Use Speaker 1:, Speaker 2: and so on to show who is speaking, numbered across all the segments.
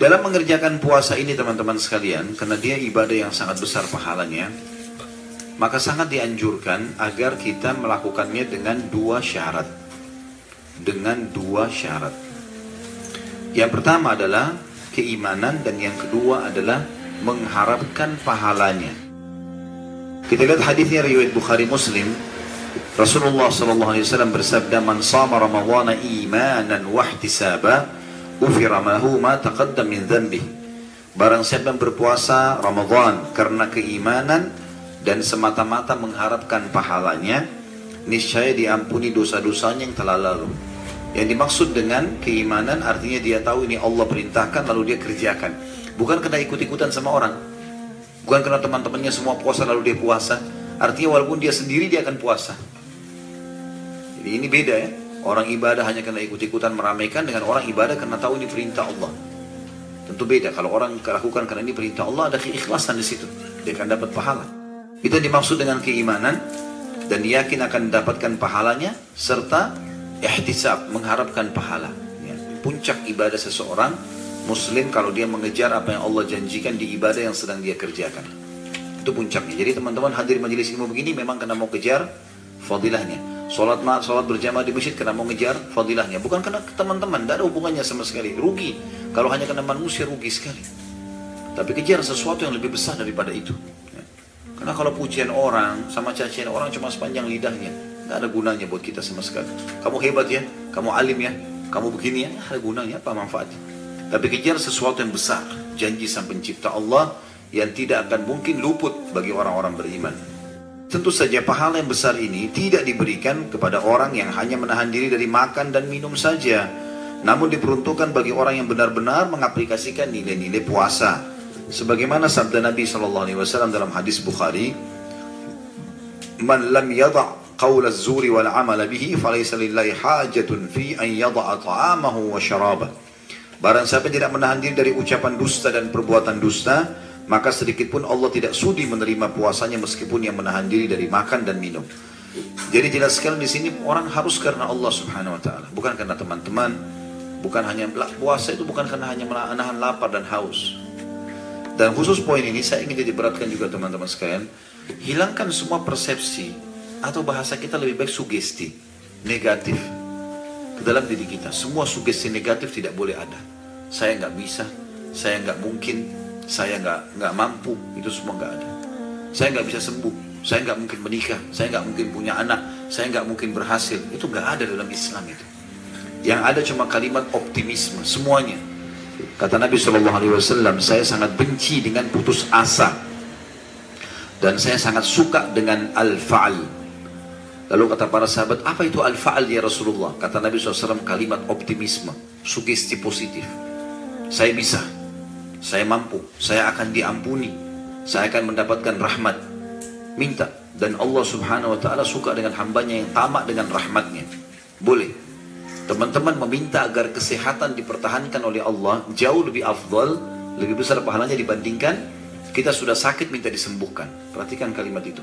Speaker 1: Dalam mengerjakan puasa ini teman-teman sekalian, karena dia ibadah yang sangat besar pahalanya, maka sangat dianjurkan agar kita melakukannya dengan dua syarat. Dengan dua syarat. Yang pertama adalah keimanan, dan yang kedua adalah mengharapkan pahalanya. Kita lihat hadisnya riwayat Bukhari Muslim. Rasulullah SAW bersabda, "Man shama Ramadhana imanan wa ihtisaba, ghufira lahu ma taqaddam min dhanbihi." Barang siapa yang berpuasa Ramadan karena keimanan dan semata-mata mengharapkan pahalanya, niscaya diampuni dosa-dosanya yang telah lalu. Yang dimaksud dengan keimanan artinya dia tahu ini Allah perintahkan lalu dia kerjakan. Bukan karena ikut-ikutan sama orang. Bukan karena teman-temannya semua puasa lalu dia puasa. Artinya walaupun dia sendiri dia akan puasa. Jadi ini beda ya. Orang ibadah hanya karena ikut-ikutan meramaikan dengan orang ibadah karena tahu ini perintah Allah. Tentu beda. Kalau orang lakukan karena ini perintah Allah, ada keikhlasan di situ. Dia akan dapat pahala. Itu dimaksud dengan keimanan dan yakin akan mendapatkan pahalanya serta ihtisab, mengharapkan pahala. Ya. Puncak ibadah seseorang Muslim kalau dia mengejar apa yang Allah janjikan di ibadah yang sedang dia kerjakan. Itu puncaknya. Jadi teman-teman hadir majelis ilmu begini memang karena mau kejar fadilahnya. Sholat berjamaah di masjid karena mau ngejar fadilahnya. Bukan karena teman-teman, tidak ada hubungannya sama sekali. Rugi. Kalau hanya karena manusia rugi sekali. Tapi kejar sesuatu yang lebih besar daripada itu. Ya. Karena kalau pujian orang sama cacian orang cuma sepanjang lidahnya, tidak ada gunanya buat kita sama sekali. Kamu hebat ya, kamu alim ya, kamu begini ya, ada gunanya apa manfaatnya? Tapi kejar sesuatu yang besar, janji sang pencipta Allah yang tidak akan mungkin luput bagi orang-orang beriman. Tentu saja pahala yang besar ini tidak diberikan kepada orang yang hanya menahan diri dari makan dan minum saja, namun diperuntukkan bagi orang yang benar-benar mengaplikasikan nilai-nilai puasa. Sebagaimana sabda Nabi SAW dalam hadis Bukhari, "Man lam yada' qaul az-zuri wal 'amal bihi falaysa lillahi hajatun fi an yada'a ta'amahu wa syarabah." Barang siapa tidak menahan diri dari ucapan dusta dan perbuatan dusta, maka sedikit pun Allah tidak sudi menerima puasanya meskipun yang menahan diri dari makan dan minum. Jadi jelas sekali di sini orang harus karena Allah Subhanahu wa taala, bukan karena teman-teman, bukan hanya puasa itu bukan karena hanya menahan lapar dan haus. Dan khusus poin ini saya ingin diberatkan juga teman-teman sekalian, hilangkan semua persepsi atau bahasa kita lebih baik sugesti negatif ke dalam diri kita. Semua sugesti negatif tidak boleh ada. Saya nggak bisa, saya nggak mungkin, saya nggak mampu, itu semua nggak ada. Saya nggak bisa sembuh, saya nggak mungkin menikah, saya nggak mungkin punya anak, saya nggak mungkin berhasil. Itu nggak ada dalam Islam itu. Yang ada cuma kalimat optimisme semuanya. Kata Nabi SAW, saya sangat benci dengan putus asa dan saya sangat suka dengan al-fa'al. Lalu kata para sahabat, apa itu al-fa'al ya Rasulullah? Kata Nabi SAW, kalimat optimisme, sugesti positif. Saya bisa, saya mampu, saya akan diampuni, saya akan mendapatkan rahmat. Minta. Dan Allah Subhanahu wa ta'ala suka dengan hambanya yang tamak dengan rahmatnya. Boleh. Teman-teman meminta agar kesehatan dipertahankan oleh Allah jauh lebih afdal, lebih besar pahalanya dibandingkan kita sudah sakit minta disembuhkan. Perhatikan kalimat itu.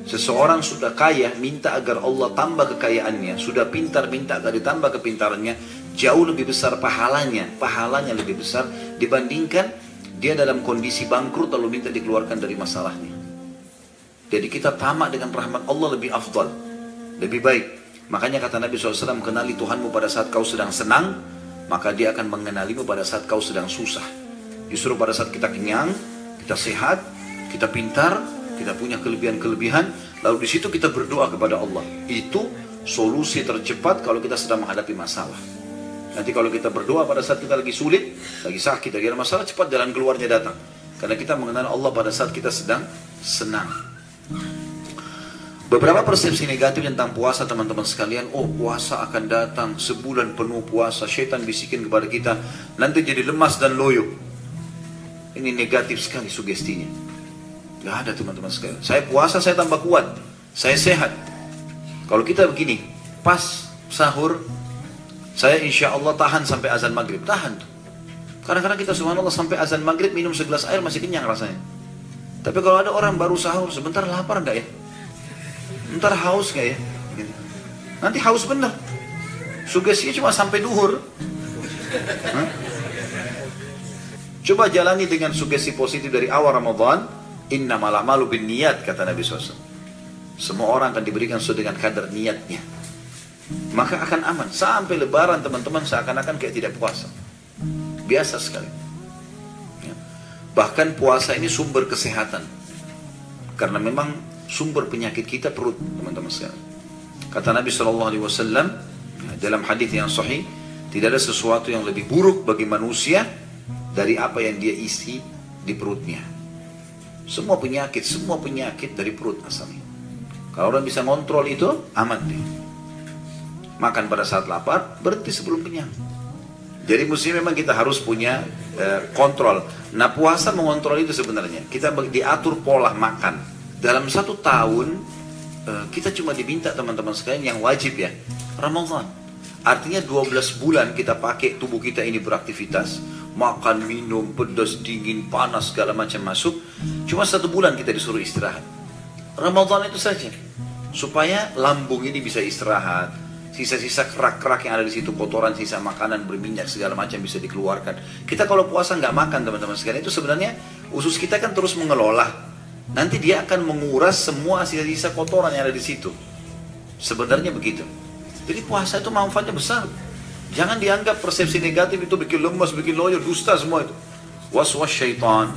Speaker 1: Seseorang sudah kaya minta agar Allah tambah kekayaannya, sudah pintar minta agar ditambah kepintarannya, jauh lebih besar pahalanya lebih besar dibandingkan dia dalam kondisi bangkrut lalu minta dikeluarkan dari masalahnya. Jadi kita tamak dengan rahmat Allah lebih afdal, lebih baik. Makanya kata Nabi SAW, kenali Tuhanmu pada saat kau sedang senang, maka dia akan mengenalimu pada saat kau sedang susah. Justru pada saat kita kenyang, kita sehat, kita pintar, kita punya kelebihan-kelebihan, lalu di situ kita berdoa kepada Allah. Itu solusi tercepat kalau kita sedang menghadapi masalah. Nanti kalau kita berdoa pada saat kita lagi sulit, lagi sakit, lagi ada masalah, cepat jalan keluarnya datang. Karena kita mengenal Allah pada saat kita sedang senang. Beberapa persepsi negatif tentang puasa teman-teman sekalian, oh puasa akan datang, sebulan penuh puasa, syaitan bisikin kepada kita, nanti jadi lemas dan loyo. Ini negatif sekali sugestinya. Gak ada teman-teman sekalian. Saya puasa, saya tambah kuat, saya sehat. Kalau kita begini, pas sahur, saya insya Allah tahan sampai azan maghrib, tahan tuh. Kadang-kadang kita subhanallah sampai azan maghrib minum segelas air masih kenyang rasanya. Tapi kalau ada orang baru sahur, sebentar lapar gak ya? Ntar haus gak ya? Nanti haus bener. Sugestinya cuma sampai duhur. Coba jalani dengan sugesti positif dari awal Ramadan. Innamal a'malu binniyat, kata Nabi SAW. Semua orang akan diberikan sesuai dengan kadar niatnya. Maka akan aman. Sampai lebaran teman-teman seakan-akan kayak tidak puasa. Biasa sekali. Ya. Bahkan puasa ini sumber kesehatan. Karena memang sumber penyakit kita perut, teman-teman sekalian. Kata Nabi SAW dalam hadis yang sahih, tidak ada sesuatu yang lebih buruk bagi manusia dari apa yang dia isi di perutnya. Semua penyakit dari perut asalnya. Kalau orang bisa ngontrol itu, aman deh. Makan pada saat lapar, berhenti sebelum kenyang. Jadi mesti memang kita harus punya kontrol. Nah, puasa mengontrol itu sebenarnya. Kita diatur pola makan. Dalam 1 tahun, kita cuma diminta teman-teman sekalian yang wajib ya, Ramadan. Artinya 12 bulan kita pakai tubuh kita ini beraktivitas, makan, minum, pedas, dingin, panas, segala macam masuk. Cuma 1 bulan kita disuruh istirahat. Ramadan itu saja. Supaya lambung ini bisa istirahat. Sisa-sisa kerak-kerak yang ada di situ, kotoran, sisa makanan berminyak, segala macam bisa dikeluarkan. Kita kalau puasa nggak makan teman-teman sekalian, itu sebenarnya usus kita kan terus mengelola. Nanti dia akan menguras semua sisa-sisa kotoran yang ada di situ. Sebenarnya begitu. Jadi puasa itu manfaatnya besar. Jangan dianggap persepsi negatif itu bikin lemas, bikin loyo, dusta semua itu. Waswas syaitan.